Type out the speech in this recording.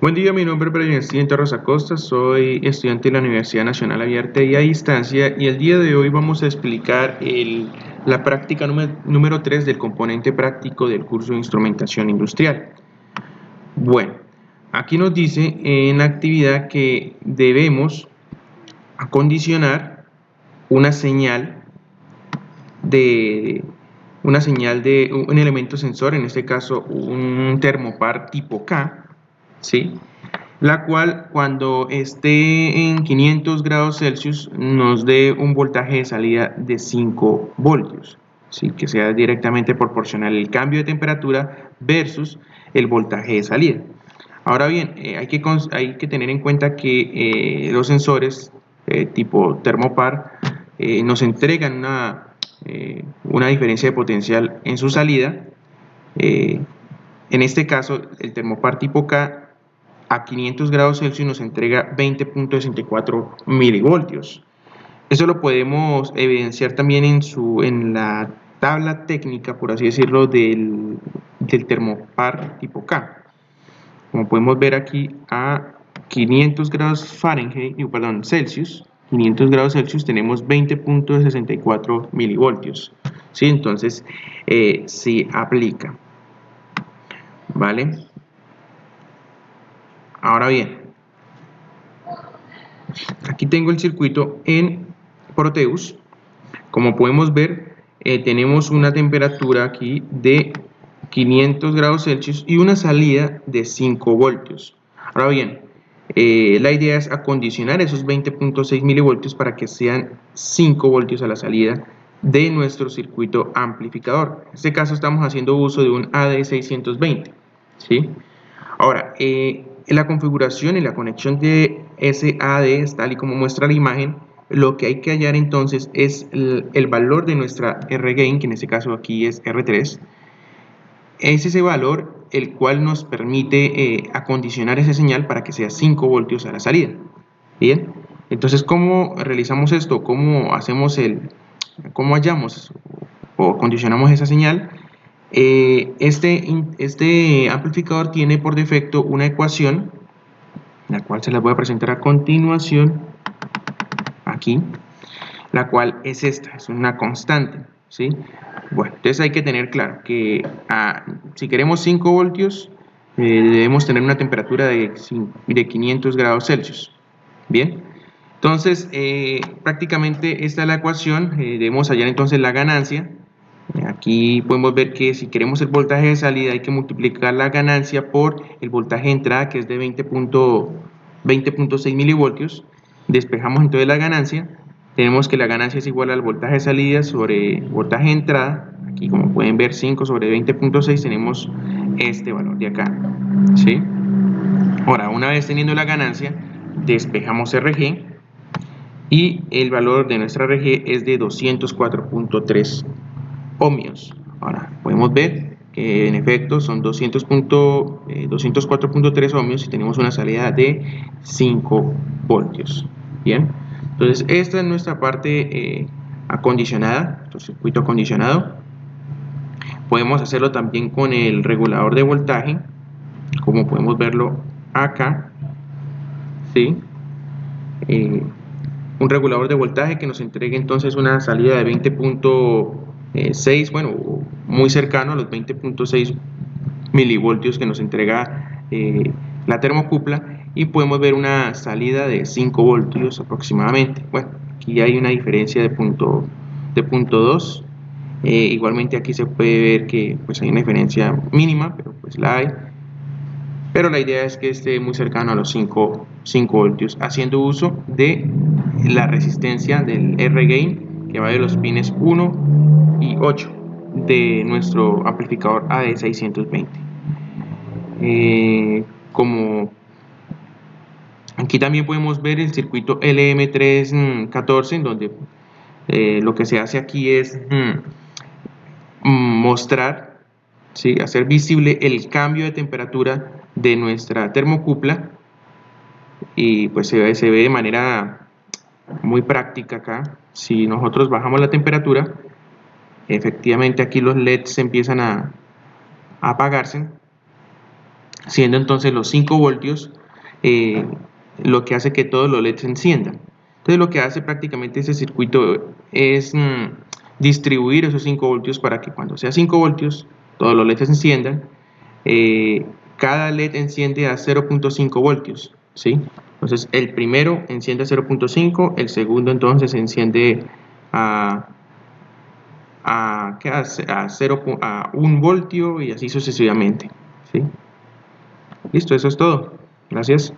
Buen día, mi nombre es Brian Steven Torres Acosta, soy estudiante de la Universidad Nacional Abierta y a Distancia y el día de hoy vamos a explicar la práctica número 3 del componente práctico del curso de Instrumentación Industrial. Bueno, aquí nos dice en la actividad que debemos acondicionar una señal de un elemento sensor, en este caso un termopar tipo K, ¿sí? La cual cuando esté en 500 grados Celsius nos dé un voltaje de salida de 5 voltios, ¿sí? Que sea directamente proporcional el cambio de temperatura versus el voltaje de salida. Ahora bien, hay que tener en cuenta que los sensores tipo termopar nos entregan una diferencia de potencial en su salida. En este caso, el termopar tipo K a 500 grados Celsius nos entrega 20.64 milivoltios. Eso lo podemos evidenciar también en la tabla técnica, por así decirlo, del termopar tipo K. Como podemos ver aquí a 500 grados Celsius, 500 grados Celsius tenemos 20.64 milivoltios. ¿Sí? Entonces, sí aplica. ¿Vale? Ahora bien, aquí tengo el circuito en Proteus. Como podemos ver, tenemos una temperatura aquí de 500 grados Celsius y una salida de 5 voltios. Ahora bien, la idea es acondicionar esos 20.6 milivoltios para que sean 5 voltios a la salida de nuestro circuito amplificador. En este caso estamos haciendo uso de un AD620, ¿sí? Ahora, la configuración y la conexión de ese AD, tal y como muestra la imagen, lo que hay que hallar entonces es el valor de nuestra R-gain, que en este caso aquí es R3. Es ese valor el cual nos permite acondicionar esa señal para que sea 5 voltios a la salida. Bien, entonces, ¿cómo realizamos esto? ¿Cómo hallamos o condicionamos esa señal? Este amplificador tiene por defecto una ecuación, la cual se la voy a presentar a continuación, aquí, la cual es esta, es una constante, ¿sí? Bueno, entonces hay que tener claro que si queremos 5 voltios, debemos tener una temperatura de 500 grados Celsius, ¿bien? Entonces, prácticamente esta es la ecuación, debemos hallar entonces la ganancia. Aquí podemos ver que si queremos el voltaje de salida hay que multiplicar la ganancia por el voltaje de entrada, que es de 20.6 milivoltios. Despejamos entonces la ganancia. Tenemos que la ganancia es igual al voltaje de salida sobre voltaje de entrada. Aquí, como pueden ver, 5 sobre 20.6 tenemos este valor de acá, ¿sí? Ahora, una vez teniendo la ganancia, despejamos RG y el valor de nuestra RG es de 204.3 ohmios. Ahora podemos ver que en efecto son 204.3 ohmios y tenemos una salida de 5 voltios. Bien, entonces esta es nuestra parte acondicionada, nuestro circuito acondicionado. Podemos hacerlo también con el regulador de voltaje, como podemos verlo acá, ¿sí? Un regulador de voltaje que nos entregue entonces una salida de 20.6, bueno, muy cercano a los 20.6 milivoltios que nos entrega la termocupla, y podemos ver una salida de 5 voltios aproximadamente. Bueno, aquí hay una diferencia de punto 2. Igualmente aquí se puede ver que pues hay una diferencia mínima, pero pues la hay. Pero la idea es que esté muy cercano a los 5 voltios, haciendo uso de la resistencia del R-gain, que va de los pines 1 y 8 de nuestro amplificador AD620. Como aquí también podemos ver el circuito LM314, en donde lo que se hace aquí es mostrar, ¿sí?, hacer visible el cambio de temperatura de nuestra termocupla, y pues se ve de manera muy práctica acá. Si nosotros bajamos la temperatura, efectivamente aquí los LEDs empiezan a apagarse siendo entonces los 5 voltios lo que hace que todos los LEDs se enciendan. Entonces lo que hace prácticamente ese circuito es distribuir esos 5 voltios para que cuando sea 5 voltios todos los LEDs se enciendan. Cada LED enciende a 0.5 voltios, ¿sí? Entonces el primero enciende a 0.5, el segundo entonces enciende a 1 voltio y así sucesivamente, ¿sí? Listo, eso es todo. Gracias.